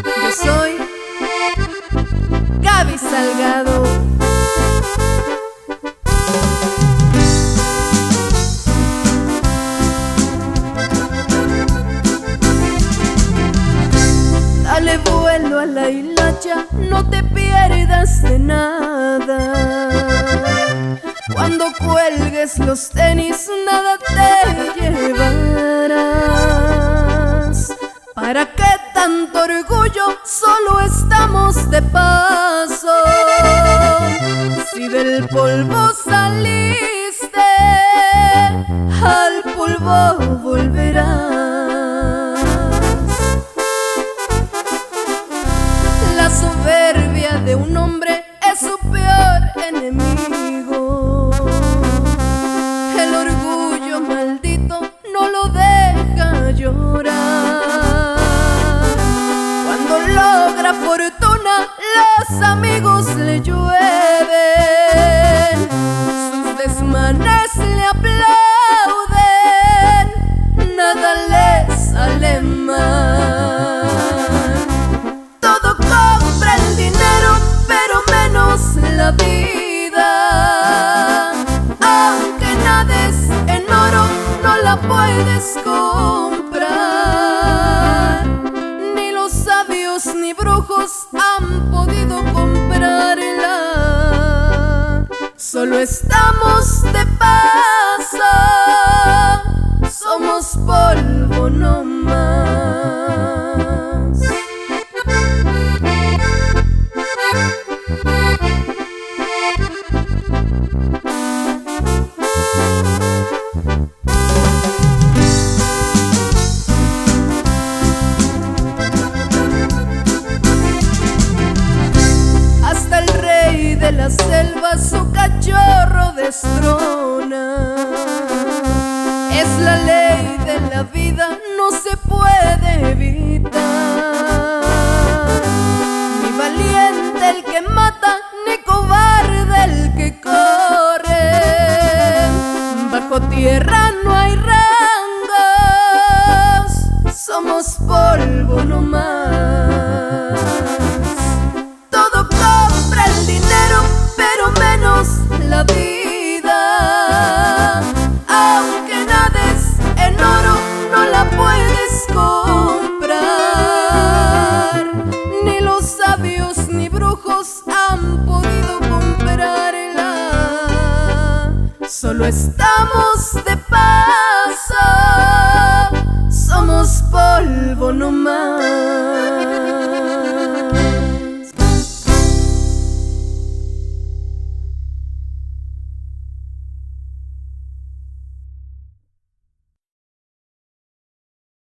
Yo soy Gaby Salgado. Dale vuelo a la hilacha, no te pierdas de nada. Cuando cuelgues los tenis, nada te llevarás. ¿Para qué tanto orgullo? Solo estamos de paso. Si del polvo saliste, al polvo volverás. La soberbia de un hombre es su peor enemigo. El orgullo maldito no lo deja llorar. Cuando logra fortuna, los amigos le llueven, sus desmanes le aplauden, nada le sale mal. Todo compra el dinero, pero menos la vida. Aunque nades en oro, no la puedes comprar. Ni los sabios ni brujos han podido comprarla. Solo estamos de paso, somos polvo no más. Hasta el rey de la selva su cachorro destrona. Es la ley de la vida, no se puede evitar. Ni valiente el que mata, ni cobarde el que corre. Bajo tierra no hay rangos, somos polvo no más. Todo compra el dinero, pero menos la vida. Aunque nades en oro, no la puedes comprar. Ni los sabios ni brujos han podido comprarla. Solo estamos de paso, somos polvo no más.